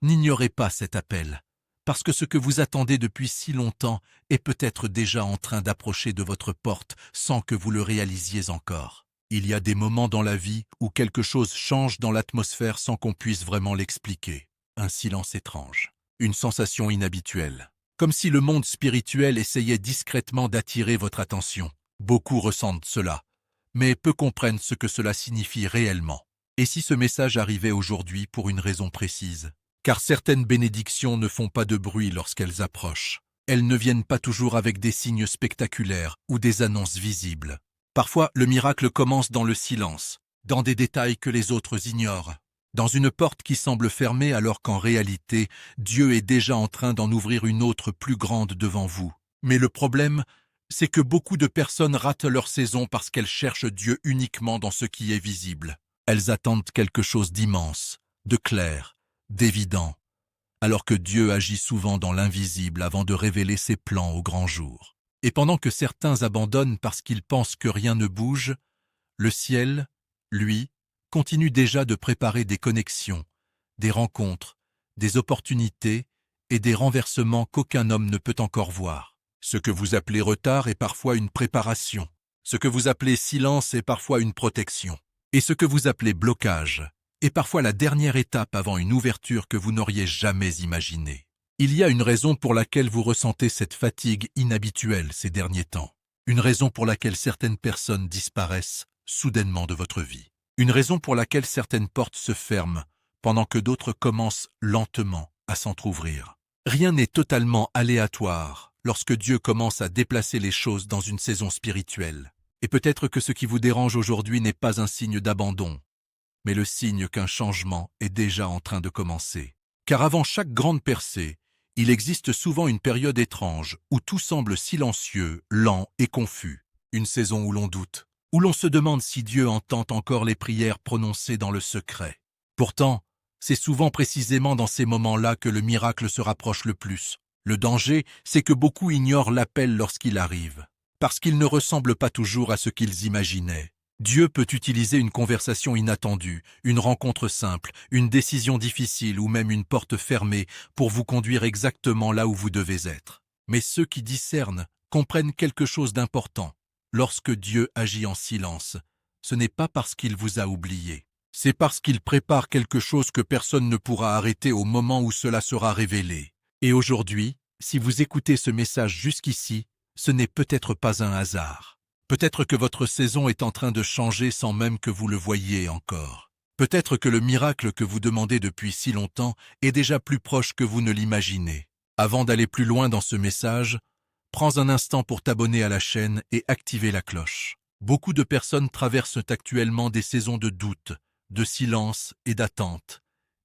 N'ignorez pas cet appel, parce que ce que vous attendez depuis si longtemps est peut-être déjà en train d'approcher de votre porte sans que vous le réalisiez encore. Il y a des moments dans la vie où quelque chose change dans l'atmosphère sans qu'on puisse vraiment l'expliquer. Un silence étrange, une sensation inhabituelle, comme si le monde spirituel essayait discrètement d'attirer votre attention. Beaucoup ressentent cela, mais peu comprennent ce que cela signifie réellement. Et si ce message arrivait aujourd'hui pour une raison précise? Car certaines bénédictions ne font pas de bruit lorsqu'elles approchent. Elles ne viennent pas toujours avec des signes spectaculaires ou des annonces visibles. Parfois, le miracle commence dans le silence, dans des détails que les autres ignorent, dans une porte qui semble fermée alors qu'en réalité, Dieu est déjà en train d'en ouvrir une autre plus grande devant vous. Mais le problème, c'est que beaucoup de personnes ratent leur saison parce qu'elles cherchent Dieu uniquement dans ce qui est visible. Elles attendent quelque chose d'immense, de clair, d'évident, alors que Dieu agit souvent dans l'invisible avant de révéler ses plans au grand jour. Et pendant que certains abandonnent parce qu'ils pensent que rien ne bouge, le ciel, lui, continue déjà de préparer des connexions, des rencontres, des opportunités et des renversements qu'aucun homme ne peut encore voir. Ce que vous appelez retard est parfois une préparation. Ce que vous appelez silence est parfois une protection. Et ce que vous appelez blocage est parfois la dernière étape avant une ouverture que vous n'auriez jamais imaginée. Il y a une raison pour laquelle vous ressentez cette fatigue inhabituelle ces derniers temps. Une raison pour laquelle certaines personnes disparaissent soudainement de votre vie. Une raison pour laquelle certaines portes se ferment pendant que d'autres commencent lentement à s'entr'ouvrir. Rien n'est totalement aléatoire lorsque Dieu commence à déplacer les choses dans une saison spirituelle. Et peut-être que ce qui vous dérange aujourd'hui n'est pas un signe d'abandon, mais le signe qu'un changement est déjà en train de commencer. Car avant chaque grande percée, il existe souvent une période étrange où tout semble silencieux, lent et confus. Une saison où l'on doute, où l'on se demande si Dieu entend encore les prières prononcées dans le secret. Pourtant, c'est souvent précisément dans ces moments-là que le miracle se rapproche le plus. Le danger, c'est que beaucoup ignorent l'appel lorsqu'il arrive, parce qu'il ne ressemble pas toujours à ce qu'ils imaginaient. Dieu peut utiliser une conversation inattendue, une rencontre simple, une décision difficile ou même une porte fermée pour vous conduire exactement là où vous devez être. Mais ceux qui discernent comprennent quelque chose d'important. Lorsque Dieu agit en silence, ce n'est pas parce qu'il vous a oublié. C'est parce qu'il prépare quelque chose que personne ne pourra arrêter au moment où cela sera révélé. Et aujourd'hui, si vous écoutez ce message jusqu'ici, ce n'est peut-être pas un hasard. Peut-être que votre saison est en train de changer sans même que vous le voyiez encore. Peut-être que le miracle que vous demandez depuis si longtemps est déjà plus proche que vous ne l'imaginez. Avant d'aller plus loin dans ce message, prends un instant pour t'abonner à la chaîne et activer la cloche. Beaucoup de personnes traversent actuellement des saisons de doute, de silence et d'attente.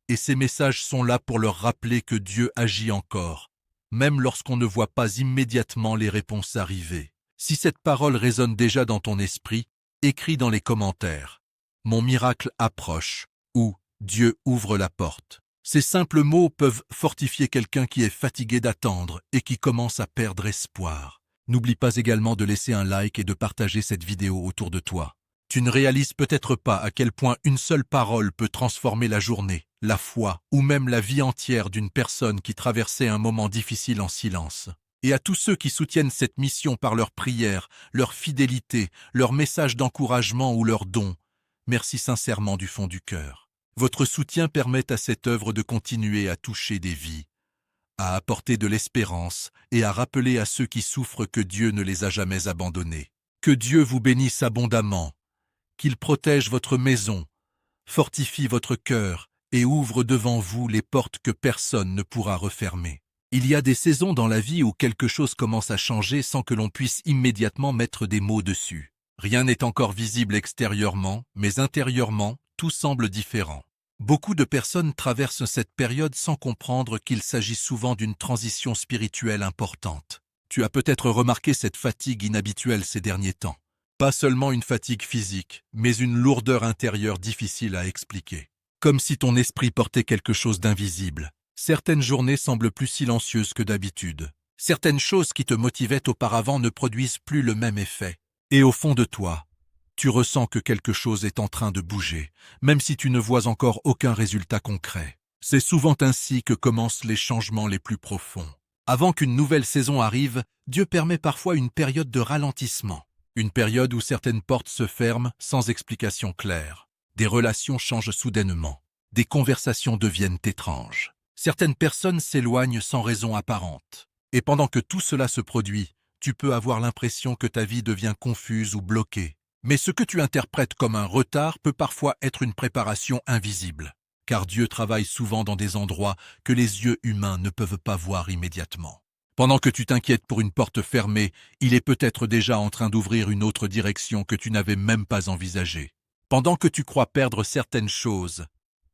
Et ces messages sont là pour leur rappeler que Dieu agit encore, même lorsqu'on ne voit pas immédiatement les réponses arriver. Si cette parole résonne déjà dans ton esprit, écris dans les commentaires « Mon miracle approche » ou « Dieu ouvre la porte ». Ces simples mots peuvent fortifier quelqu'un qui est fatigué d'attendre et qui commence à perdre espoir. N'oublie pas également de laisser un like et de partager cette vidéo autour de toi. Tu ne réalises peut-être pas à quel point une seule parole peut transformer la journée, la foi ou même la vie entière d'une personne qui traversait un moment difficile en silence. Et à tous ceux qui soutiennent cette mission par leurs prières, leur fidélité, leurs messages d'encouragement ou leurs dons, merci sincèrement du fond du cœur. Votre soutien permet à cette œuvre de continuer à toucher des vies, à apporter de l'espérance et à rappeler à ceux qui souffrent que Dieu ne les a jamais abandonnés. Que Dieu vous bénisse abondamment, qu'il protège votre maison, fortifie votre cœur et ouvre devant vous les portes que personne ne pourra refermer. Il y a des saisons dans la vie où quelque chose commence à changer sans que l'on puisse immédiatement mettre des mots dessus. Rien n'est encore visible extérieurement, mais intérieurement, tout semble différent. Beaucoup de personnes traversent cette période sans comprendre qu'il s'agit souvent d'une transition spirituelle importante. Tu as peut-être remarqué cette fatigue inhabituelle ces derniers temps. Pas seulement une fatigue physique, mais une lourdeur intérieure difficile à expliquer. Comme si ton esprit portait quelque chose d'invisible. Certaines journées semblent plus silencieuses que d'habitude. Certaines choses qui te motivaient auparavant ne produisent plus le même effet. Et au fond de toi, tu ressens que quelque chose est en train de bouger, même si tu ne vois encore aucun résultat concret. C'est souvent ainsi que commencent les changements les plus profonds. Avant qu'une nouvelle saison arrive, Dieu permet parfois une période de ralentissement. Une période où certaines portes se ferment sans explication claire. Des relations changent soudainement. Des conversations deviennent étranges. Certaines personnes s'éloignent sans raison apparente. Et pendant que tout cela se produit, tu peux avoir l'impression que ta vie devient confuse ou bloquée. Mais ce que tu interprètes comme un retard peut parfois être une préparation invisible. Car Dieu travaille souvent dans des endroits que les yeux humains ne peuvent pas voir immédiatement. Pendant que tu t'inquiètes pour une porte fermée, il est peut-être déjà en train d'ouvrir une autre direction que tu n'avais même pas envisagée. Pendant que tu crois perdre certaines choses,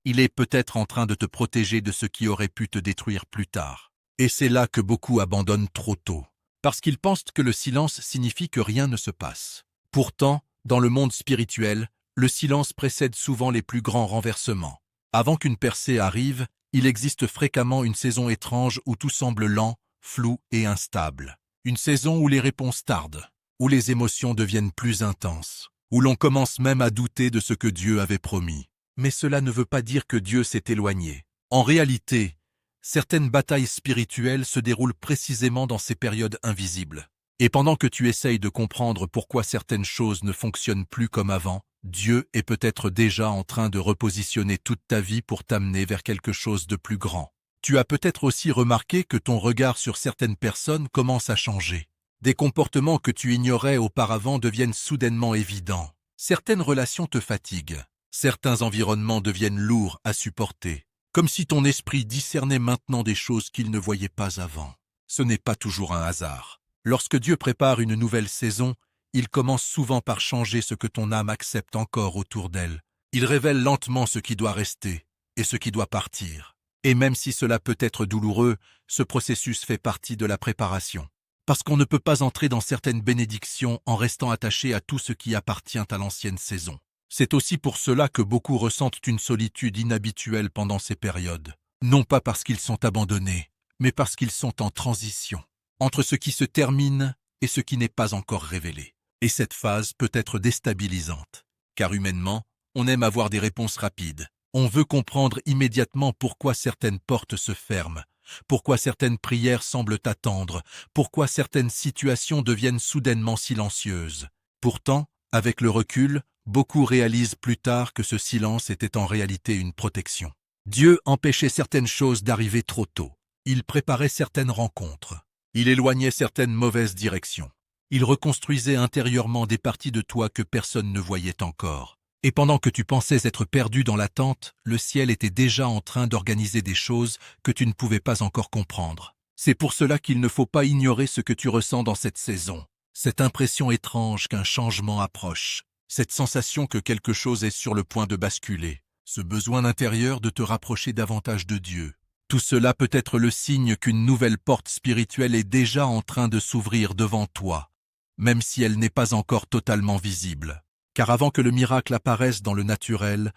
il est peut-être en train de te protéger de ce qui aurait pu te détruire plus tard. Et c'est là que beaucoup abandonnent trop tôt, parce qu'ils pensent que le silence signifie que rien ne se passe. Pourtant, dans le monde spirituel, le silence précède souvent les plus grands renversements. Avant qu'une percée arrive, il existe fréquemment une saison étrange où tout semble lent, flou et instable. Une saison où les réponses tardent, où les émotions deviennent plus intenses, où l'on commence même à douter de ce que Dieu avait promis. Mais cela ne veut pas dire que Dieu s'est éloigné. En réalité, certaines batailles spirituelles se déroulent précisément dans ces périodes invisibles. Et pendant que tu essayes de comprendre pourquoi certaines choses ne fonctionnent plus comme avant, Dieu est peut-être déjà en train de repositionner toute ta vie pour t'amener vers quelque chose de plus grand. Tu as peut-être aussi remarqué que ton regard sur certaines personnes commence à changer. Des comportements que tu ignorais auparavant deviennent soudainement évidents. Certaines relations te fatiguent. Certains environnements deviennent lourds à supporter, comme si ton esprit discernait maintenant des choses qu'il ne voyait pas avant. Ce n'est pas toujours un hasard. Lorsque Dieu prépare une nouvelle saison, il commence souvent par changer ce que ton âme accepte encore autour d'elle. Il révèle lentement ce qui doit rester et ce qui doit partir. Et même si cela peut être douloureux, ce processus fait partie de la préparation. Parce qu'on ne peut pas entrer dans certaines bénédictions en restant attaché à tout ce qui appartient à l'ancienne saison. C'est aussi pour cela que beaucoup ressentent une solitude inhabituelle pendant ces périodes. Non pas parce qu'ils sont abandonnés, mais parce qu'ils sont en transition, entre ce qui se termine et ce qui n'est pas encore révélé. Et cette phase peut être déstabilisante, car humainement, on aime avoir des réponses rapides. On veut comprendre immédiatement pourquoi certaines portes se ferment, pourquoi certaines prières semblent attendre, pourquoi certaines situations deviennent soudainement silencieuses. Pourtant, avec le recul, beaucoup réalisent plus tard que ce silence était en réalité une protection. Dieu empêchait certaines choses d'arriver trop tôt. Il préparait certaines rencontres. Il éloignait certaines mauvaises directions. Il reconstruisait intérieurement des parties de toi que personne ne voyait encore. Et pendant que tu pensais être perdu dans l'attente, le ciel était déjà en train d'organiser des choses que tu ne pouvais pas encore comprendre. C'est pour cela qu'il ne faut pas ignorer ce que tu ressens dans cette saison. Cette impression étrange qu'un changement approche. Cette sensation que quelque chose est sur le point de basculer. Ce besoin intérieur de te rapprocher davantage de Dieu. Tout cela peut être le signe qu'une nouvelle porte spirituelle est déjà en train de s'ouvrir devant toi, même si elle n'est pas encore totalement visible. Car avant que le miracle apparaisse dans le naturel,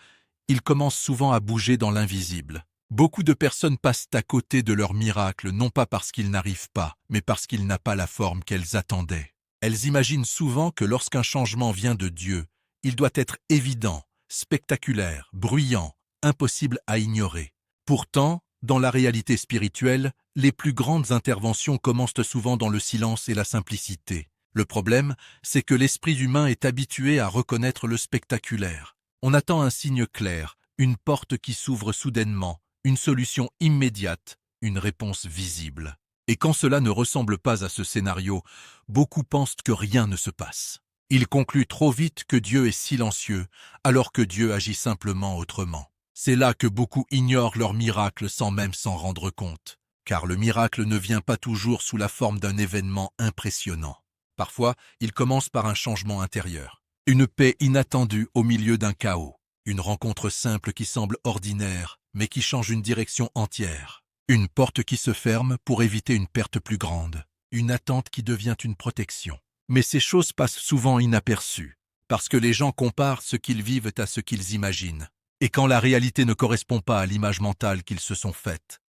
il commence souvent à bouger dans l'invisible. Beaucoup de personnes passent à côté de leur miracle, non pas parce qu'il n'arrive pas, mais parce qu'il n'a pas la forme qu'elles attendaient. Elles imaginent souvent que lorsqu'un changement vient de Dieu, il doit être évident, spectaculaire, bruyant, impossible à ignorer. Pourtant, dans la réalité spirituelle, les plus grandes interventions commencent souvent dans le silence et la simplicité. Le problème, c'est que l'esprit humain est habitué à reconnaître le spectaculaire. On attend un signe clair, une porte qui s'ouvre soudainement, une solution immédiate, une réponse visible. Et quand cela ne ressemble pas à ce scénario, beaucoup pensent que rien ne se passe. Ils concluent trop vite que Dieu est silencieux, alors que Dieu agit simplement autrement. C'est là que beaucoup ignorent leur miracle sans même s'en rendre compte. Car le miracle ne vient pas toujours sous la forme d'un événement impressionnant. Parfois, il commence par un changement intérieur. Une paix inattendue au milieu d'un chaos. Une rencontre simple qui semble ordinaire, mais qui change une direction entière. Une porte qui se ferme pour éviter une perte plus grande. Une attente qui devient une protection. Mais ces choses passent souvent inaperçues, parce que les gens comparent ce qu'ils vivent à ce qu'ils imaginent. Et quand la réalité ne correspond pas à l'image mentale qu'ils se sont faite,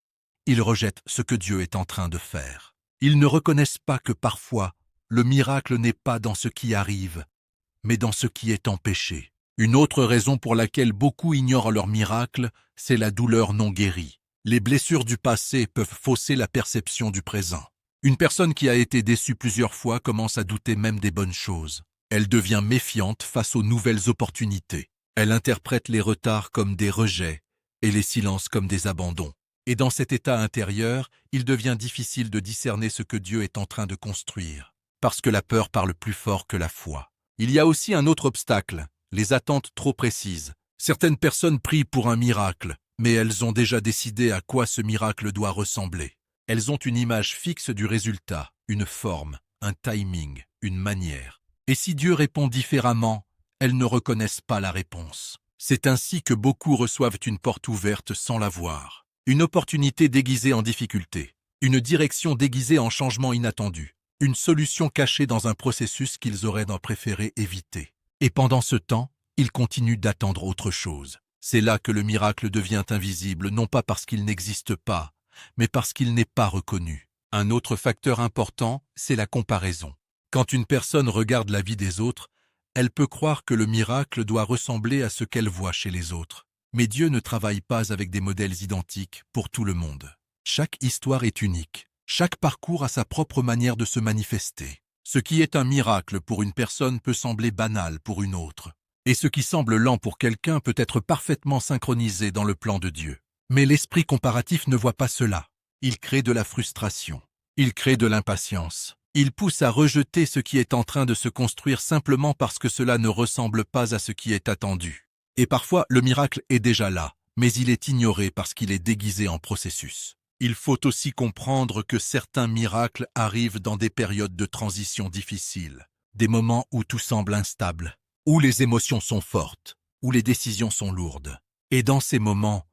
ils rejettent ce que Dieu est en train de faire. Ils ne reconnaissent pas que parfois, le miracle n'est pas dans ce qui arrive, mais dans ce qui est empêché. Une autre raison pour laquelle beaucoup ignorent leur miracle, c'est la douleur non guérie. Les blessures du passé peuvent fausser la perception du présent. Une personne qui a été déçue plusieurs fois commence à douter même des bonnes choses. Elle devient méfiante face aux nouvelles opportunités. Elle interprète les retards comme des rejets et les silences comme des abandons. Et dans cet état intérieur, il devient difficile de discerner ce que Dieu est en train de construire, parce que la peur parle plus fort que la foi. Il y a aussi un autre obstacle, les attentes trop précises. Certaines personnes prient pour un miracle, mais elles ont déjà décidé à quoi ce miracle doit ressembler. Elles ont une image fixe du résultat, une forme, un timing, une manière. Et si Dieu répond différemment, elles ne reconnaissent pas la réponse. C'est ainsi que beaucoup reçoivent une porte ouverte sans la voir. Une opportunité déguisée en difficulté, une direction déguisée en changement inattendu, une solution cachée dans un processus qu'ils auraient préféré éviter. Et pendant ce temps, ils continuent d'attendre autre chose. C'est là que le miracle devient invisible, non pas parce qu'il n'existe pas, mais parce qu'il n'est pas reconnu. Un autre facteur important, c'est la comparaison. Quand une personne regarde la vie des autres, elle peut croire que le miracle doit ressembler à ce qu'elle voit chez les autres. Mais Dieu ne travaille pas avec des modèles identiques pour tout le monde. Chaque histoire est unique. Chaque parcours a sa propre manière de se manifester. Ce qui est un miracle pour une personne peut sembler banal pour une autre. Et ce qui semble lent pour quelqu'un peut être parfaitement synchronisé dans le plan de Dieu. Mais l'esprit comparatif ne voit pas cela. Il crée de la frustration. Il crée de l'impatience. Il pousse à rejeter ce qui est en train de se construire simplement parce que cela ne ressemble pas à ce qui est attendu. Et parfois, le miracle est déjà là, mais il est ignoré parce qu'il est déguisé en processus. Il faut aussi comprendre que certains miracles arrivent dans des périodes de transition difficiles, des moments où tout semble instable, où les émotions sont fortes, où les décisions sont lourdes. Et dans ces moments,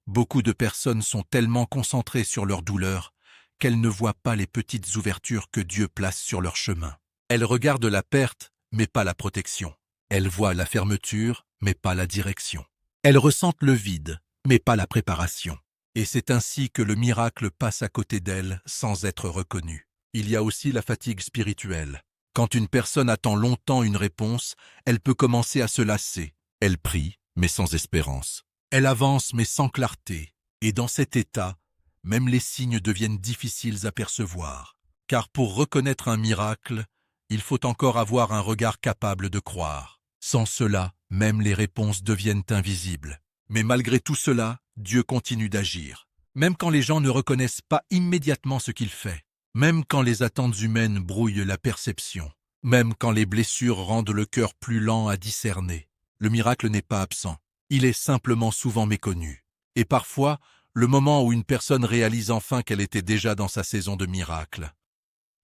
beaucoup de personnes sont tellement concentrées sur leur douleur qu'elles ne voient pas les petites ouvertures que Dieu place sur leur chemin. Elles regardent la perte, mais pas la protection. Elles voient la fermeture, mais pas la direction. Elles ressentent le vide, mais pas la préparation. Et c'est ainsi que le miracle passe à côté d'elles sans être reconnu. Il y a aussi la fatigue spirituelle. Quand une personne attend longtemps une réponse, elle peut commencer à se lasser. Elle prie, mais sans espérance. Elle avance, mais sans clarté. Et dans cet état, même les signes deviennent difficiles à percevoir. Car pour reconnaître un miracle, il faut encore avoir un regard capable de croire. Sans cela, même les réponses deviennent invisibles. Mais malgré tout cela, Dieu continue d'agir. Même quand les gens ne reconnaissent pas immédiatement ce qu'il fait. Même quand les attentes humaines brouillent la perception. Même quand les blessures rendent le cœur plus lent à discerner. Le miracle n'est pas absent. Il est simplement souvent méconnu. Et parfois, le moment où une personne réalise enfin qu'elle était déjà dans sa saison de miracle.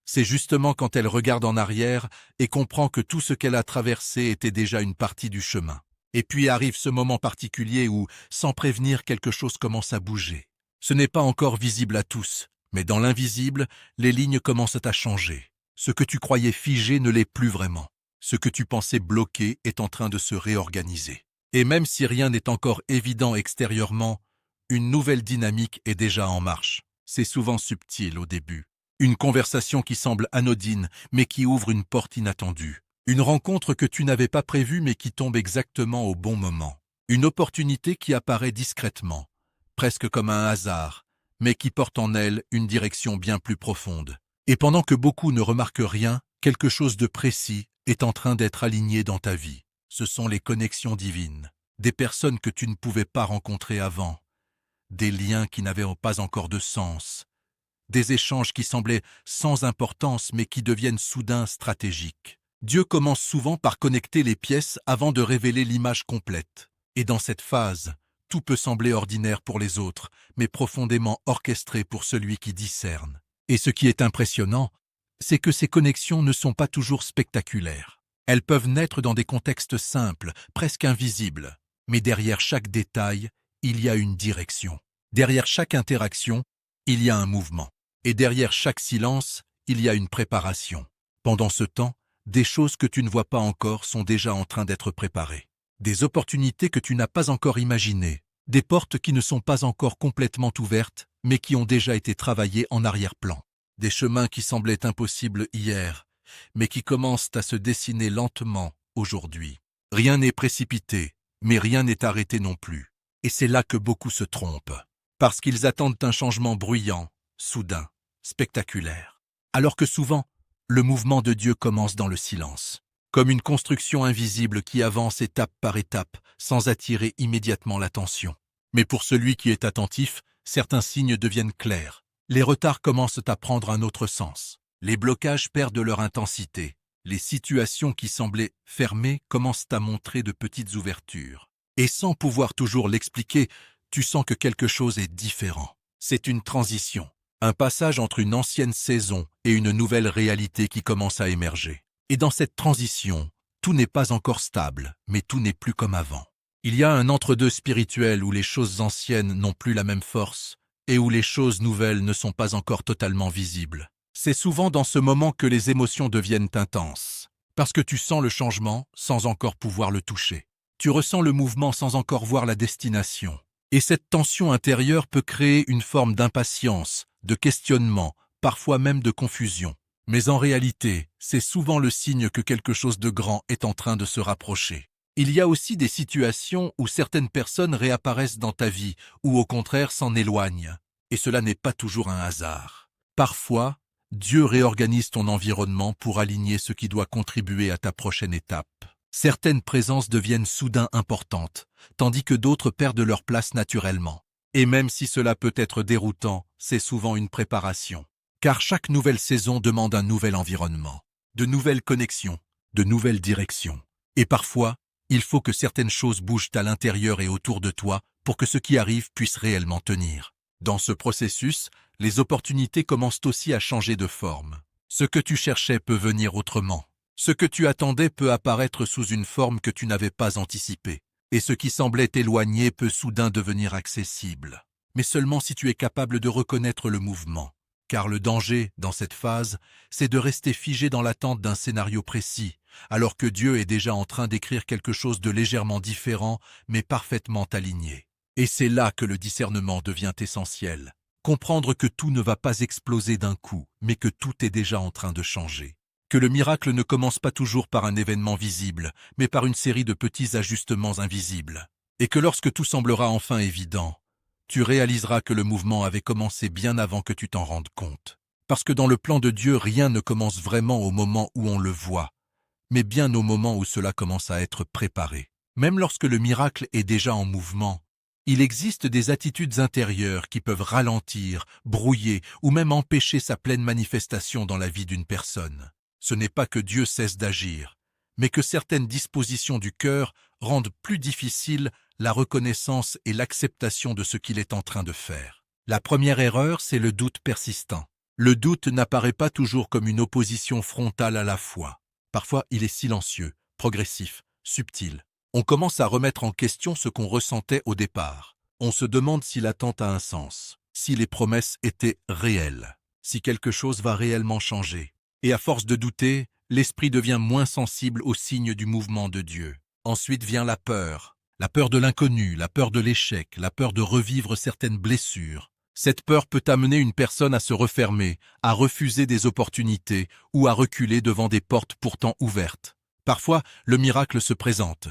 C'est justement quand elle regarde en arrière et comprend que tout ce qu'elle a traversé était déjà une partie du chemin. Et puis arrive ce moment particulier où, sans prévenir, quelque chose commence à bouger. Ce n'est pas encore visible à tous, mais dans l'invisible, les lignes commencent à changer. Ce que tu croyais figé ne l'est plus vraiment. Ce que tu pensais bloqué est en train de se réorganiser. Et même si rien n'est encore évident extérieurement, une nouvelle dynamique est déjà en marche. C'est souvent subtil au début. Une conversation qui semble anodine, mais qui ouvre une porte inattendue. Une rencontre que tu n'avais pas prévue, mais qui tombe exactement au bon moment. Une opportunité qui apparaît discrètement, presque comme un hasard, mais qui porte en elle une direction bien plus profonde. Et pendant que beaucoup ne remarquent rien, quelque chose de précis est en train d'être aligné dans ta vie. Ce sont les connexions divines, des personnes que tu ne pouvais pas rencontrer avant, des liens qui n'avaient pas encore de sens, des échanges qui semblaient sans importance mais qui deviennent soudain stratégiques. Dieu commence souvent par connecter les pièces avant de révéler l'image complète. Et dans cette phase, tout peut sembler ordinaire pour les autres, mais profondément orchestré pour celui qui discerne. Et ce qui est impressionnant, c'est que ces connexions ne sont pas toujours spectaculaires. Elles peuvent naître dans des contextes simples, presque invisibles. Mais derrière chaque détail, il y a une direction. Derrière chaque interaction, il y a un mouvement. Et derrière chaque silence, il y a une préparation. Pendant ce temps, des choses que tu ne vois pas encore sont déjà en train d'être préparées. Des opportunités que tu n'as pas encore imaginées. Des portes qui ne sont pas encore complètement ouvertes, mais qui ont déjà été travaillées en arrière-plan. Des chemins qui semblaient impossibles hier, mais qui commencent à se dessiner lentement aujourd'hui. Rien n'est précipité, mais rien n'est arrêté non plus. Et c'est là que beaucoup se trompent. Parce qu'ils attendent un changement bruyant, soudain, spectaculaire. Alors que souvent, le mouvement de Dieu commence dans le silence. Comme une construction invisible qui avance étape par étape, sans attirer immédiatement l'attention. Mais pour celui qui est attentif, certains signes deviennent clairs. Les retards commencent à prendre un autre sens. Les blocages perdent leur intensité. Les situations qui semblaient fermées commencent à montrer de petites ouvertures. Et sans pouvoir toujours l'expliquer, tu sens que quelque chose est différent. C'est une transition, un passage entre une ancienne saison et une nouvelle réalité qui commence à émerger. Et dans cette transition, tout n'est pas encore stable, mais tout n'est plus comme avant. Il y a un entre-deux spirituel où les choses anciennes n'ont plus la même force et où les choses nouvelles ne sont pas encore totalement visibles. C'est souvent dans ce moment que les émotions deviennent intenses, parce que tu sens le changement sans encore pouvoir le toucher. Tu ressens le mouvement sans encore voir la destination. Et cette tension intérieure peut créer une forme d'impatience, de questionnement, parfois même de confusion. Mais en réalité, c'est souvent le signe que quelque chose de grand est en train de se rapprocher. Il y a aussi des situations où certaines personnes réapparaissent dans ta vie ou au contraire s'en éloignent. Et cela n'est pas toujours un hasard. Parfois, Dieu réorganise ton environnement pour aligner ce qui doit contribuer à ta prochaine étape. Certaines présences deviennent soudain importantes, tandis que d'autres perdent leur place naturellement. Et même si cela peut être déroutant, c'est souvent une préparation. Car chaque nouvelle saison demande un nouvel environnement, de nouvelles connexions, de nouvelles directions. Et parfois, il faut que certaines choses bougent à l'intérieur et autour de toi pour que ce qui arrive puisse réellement tenir. Dans ce processus, les opportunités commencent aussi à changer de forme. Ce que tu cherchais peut venir autrement. Ce que tu attendais peut apparaître sous une forme que tu n'avais pas anticipée. Et ce qui semblait éloigné peut soudain devenir accessible. Mais seulement si tu es capable de reconnaître le mouvement. Car le danger, dans cette phase, c'est de rester figé dans l'attente d'un scénario précis, alors que Dieu est déjà en train d'écrire quelque chose de légèrement différent, mais parfaitement aligné. Et c'est là que le discernement devient essentiel. Comprendre que tout ne va pas exploser d'un coup, mais que tout est déjà en train de changer. Que le miracle ne commence pas toujours par un événement visible, mais par une série de petits ajustements invisibles. Et que lorsque tout semblera enfin évident, tu réaliseras que le mouvement avait commencé bien avant que tu t'en rendes compte. Parce que dans le plan de Dieu, rien ne commence vraiment au moment où on le voit, mais bien au moment où cela commence à être préparé. Même lorsque le miracle est déjà en mouvement, il existe des attitudes intérieures qui peuvent ralentir, brouiller ou même empêcher sa pleine manifestation dans la vie d'une personne. Ce n'est pas que Dieu cesse d'agir, mais que certaines dispositions du cœur rendent plus difficile la reconnaissance et l'acceptation de ce qu'il est en train de faire. La première erreur, c'est le doute persistant. Le doute n'apparaît pas toujours comme une opposition frontale à la foi. Parfois, il est silencieux, progressif, subtil. On commence à remettre en question ce qu'on ressentait au départ. On se demande si l'attente a un sens, si les promesses étaient réelles, si quelque chose va réellement changer. Et à force de douter, l'esprit devient moins sensible aux signes du mouvement de Dieu. Ensuite vient la peur de l'inconnu, la peur de l'échec, la peur de revivre certaines blessures. Cette peur peut amener une personne à se refermer, à refuser des opportunités ou à reculer devant des portes pourtant ouvertes. Parfois, le miracle se présente,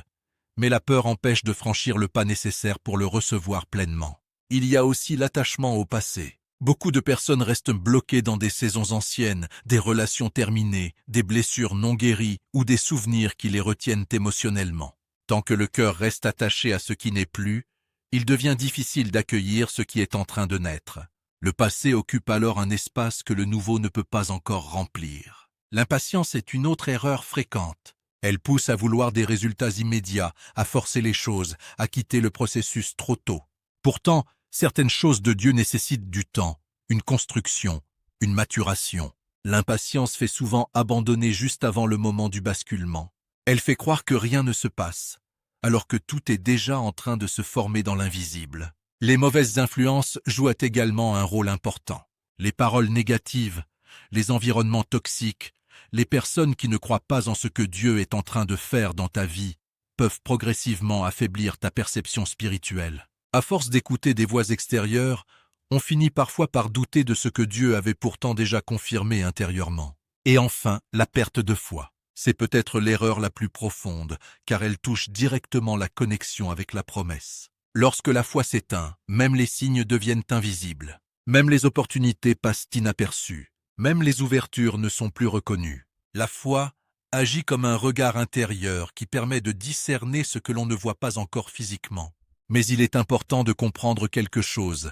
mais la peur empêche de franchir le pas nécessaire pour le recevoir pleinement. Il y a aussi l'attachement au passé. Beaucoup de personnes restent bloquées dans des saisons anciennes, des relations terminées, des blessures non guéries ou des souvenirs qui les retiennent émotionnellement. Tant que le cœur reste attaché à ce qui n'est plus, il devient difficile d'accueillir ce qui est en train de naître. Le passé occupe alors un espace que le nouveau ne peut pas encore remplir. L'impatience est une autre erreur fréquente. Elle pousse à vouloir des résultats immédiats, à forcer les choses, à quitter le processus trop tôt. Pourtant, certaines choses de Dieu nécessitent du temps, une construction, une maturation. L'impatience fait souvent abandonner juste avant le moment du basculement. Elle fait croire que rien ne se passe, alors que tout est déjà en train de se former dans l'invisible. Les mauvaises influences jouent également un rôle important. Les paroles négatives, les environnements toxiques, les personnes qui ne croient pas en ce que Dieu est en train de faire dans ta vie peuvent progressivement affaiblir ta perception spirituelle. À force d'écouter des voix extérieures, on finit parfois par douter de ce que Dieu avait pourtant déjà confirmé intérieurement. Et enfin, la perte de foi. C'est peut-être l'erreur la plus profonde, car elle touche directement la connexion avec la promesse. Lorsque la foi s'éteint, même les signes deviennent invisibles. Même les opportunités passent inaperçues. Même les ouvertures ne sont plus reconnues. La foi agit comme un regard intérieur qui permet de discerner ce que l'on ne voit pas encore physiquement. Mais il est important de comprendre quelque chose.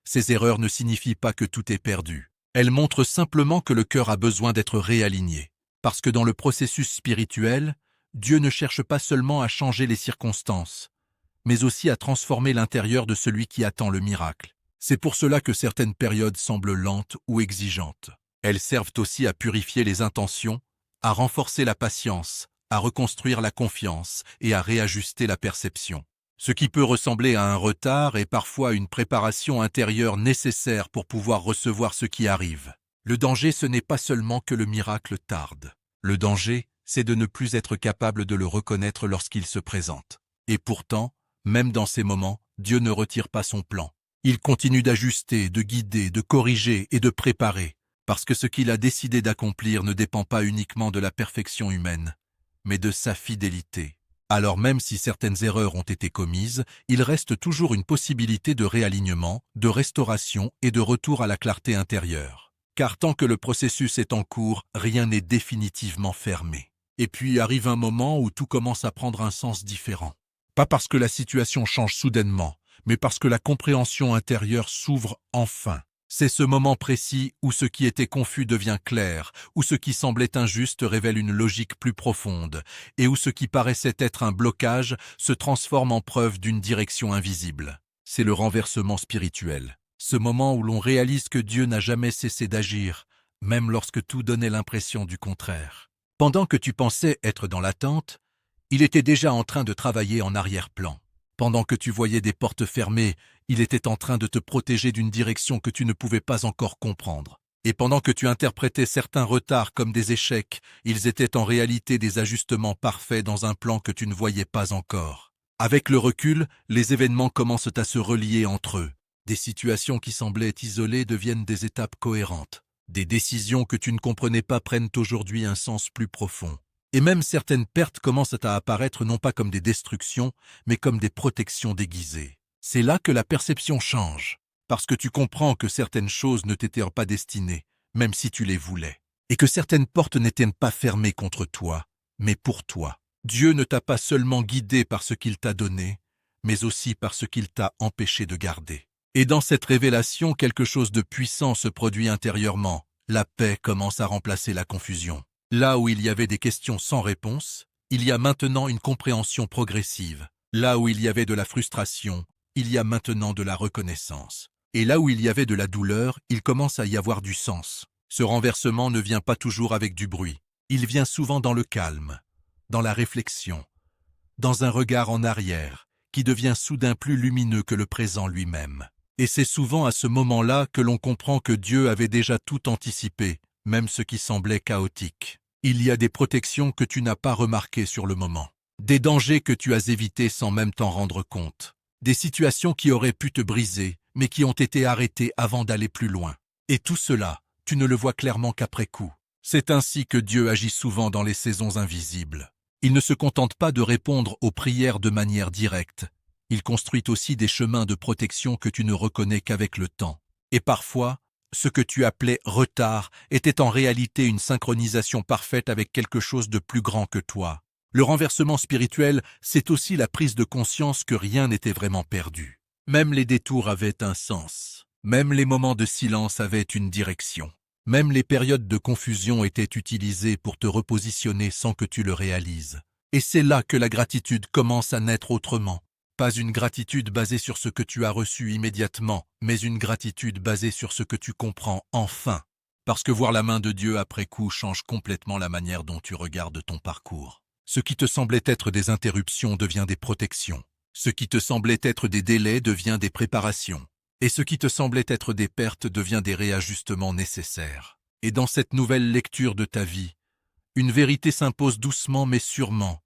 Ces erreurs ne signifient pas que tout est perdu. Elles montrent simplement que le cœur a besoin d'être réaligné. Parce que dans le processus spirituel, Dieu ne cherche pas seulement à changer les circonstances, mais aussi à transformer l'intérieur de celui qui attend le miracle. C'est pour cela que certaines périodes semblent lentes ou exigeantes. Elles servent aussi à purifier les intentions, à renforcer la patience, à reconstruire la confiance et à réajuster la perception. Ce qui peut ressembler à un retard est parfois une préparation intérieure nécessaire pour pouvoir recevoir ce qui arrive. Le danger, ce n'est pas seulement que le miracle tarde. Le danger, c'est de ne plus être capable de le reconnaître lorsqu'il se présente. Et pourtant, même dans ces moments, Dieu ne retire pas son plan. Il continue d'ajuster, de guider, de corriger et de préparer, parce que ce qu'il a décidé d'accomplir ne dépend pas uniquement de la perfection humaine, mais de sa fidélité. Alors même si certaines erreurs ont été commises, il reste toujours une possibilité de réalignement, de restauration et de retour à la clarté intérieure. Car tant que le processus est en cours, rien n'est définitivement fermé. Et puis arrive un moment où tout commence à prendre un sens différent. Pas parce que la situation change soudainement, mais parce que la compréhension intérieure s'ouvre enfin. C'est ce moment précis où ce qui était confus devient clair, où ce qui semblait injuste révèle une logique plus profonde, et où ce qui paraissait être un blocage se transforme en preuve d'une direction invisible. C'est le renversement spirituel. Ce moment où l'on réalise que Dieu n'a jamais cessé d'agir, même lorsque tout donnait l'impression du contraire. Pendant que tu pensais être dans l'attente, il était déjà en train de travailler en arrière-plan. Pendant que tu voyais des portes fermées, il était en train de te protéger d'une direction que tu ne pouvais pas encore comprendre. Et pendant que tu interprétais certains retards comme des échecs, ils étaient en réalité des ajustements parfaits dans un plan que tu ne voyais pas encore. Avec le recul, les événements commencent à se relier entre eux. Des situations qui semblaient isolées deviennent des étapes cohérentes. Des décisions que tu ne comprenais pas prennent aujourd'hui un sens plus profond. Et même certaines pertes commencent à apparaître non pas comme des destructions, mais comme des protections déguisées. C'est là que la perception change, parce que tu comprends que certaines choses ne t'étaient pas destinées, même si tu les voulais, et que certaines portes n'étaient pas fermées contre toi, mais pour toi. Dieu ne t'a pas seulement guidé par ce qu'il t'a donné, mais aussi par ce qu'il t'a empêché de garder. Et dans cette révélation, quelque chose de puissant se produit intérieurement. La paix commence à remplacer la confusion. Là où il y avait des questions sans réponse, il y a maintenant une compréhension progressive. Là où il y avait de la frustration, il y a maintenant de la reconnaissance. Et là où il y avait de la douleur, il commence à y avoir du sens. Ce renversement ne vient pas toujours avec du bruit. Il vient souvent dans le calme, dans la réflexion, dans un regard en arrière, qui devient soudain plus lumineux que le présent lui-même. Et c'est souvent à ce moment-là que l'on comprend que Dieu avait déjà tout anticipé, même ce qui semblait chaotique. Il y a des protections que tu n'as pas remarquées sur le moment, des dangers que tu as évités sans même t'en rendre compte, des situations qui auraient pu te briser, mais qui ont été arrêtées avant d'aller plus loin. Et tout cela, tu ne le vois clairement qu'après coup. C'est ainsi que Dieu agit souvent dans les saisons invisibles. Il ne se contente pas de répondre aux prières de manière directe. Il construit aussi des chemins de protection que tu ne reconnais qu'avec le temps. Et parfois, ce que tu appelais retard était en réalité une synchronisation parfaite avec quelque chose de plus grand que toi. Le renversement spirituel, c'est aussi la prise de conscience que rien n'était vraiment perdu. Même les détours avaient un sens. Même les moments de silence avaient une direction. Même les périodes de confusion étaient utilisées pour te repositionner sans que tu le réalises. Et c'est là que la gratitude commence à naître autrement. Pas une gratitude basée sur ce que tu as reçu immédiatement, mais une gratitude basée sur ce que tu comprends enfin. Parce que voir la main de Dieu après coup change complètement la manière dont tu regardes ton parcours. Ce qui te semblait être des interruptions devient des protections. Ce qui te semblait être des délais devient des préparations. Et ce qui te semblait être des pertes devient des réajustements nécessaires. Et dans cette nouvelle lecture de ta vie, une vérité s'impose doucement mais sûrement.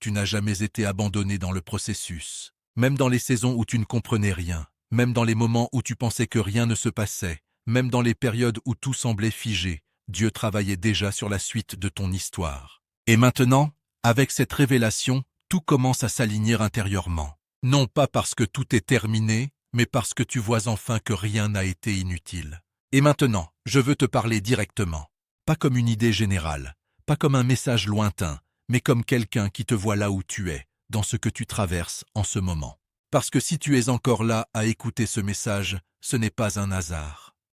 Tu n'as jamais été abandonné dans le processus, même dans les saisons où tu ne comprenais rien, même dans les moments où tu pensais que rien ne se passait, même dans les périodes où tout semblait figé, Dieu travaillait déjà sur la suite de ton histoire. Et maintenant, avec cette révélation, tout commence à s'aligner intérieurement. Non pas parce que tout est terminé, mais parce que tu vois enfin que rien n'a été inutile. Et maintenant, je veux te parler directement. Pas comme une idée générale, pas comme un message lointain, mais comme quelqu'un qui te voit là où tu es, dans ce que tu traverses en ce moment. Parce que si tu es encore là à écouter ce message, ce n'est pas un hasard.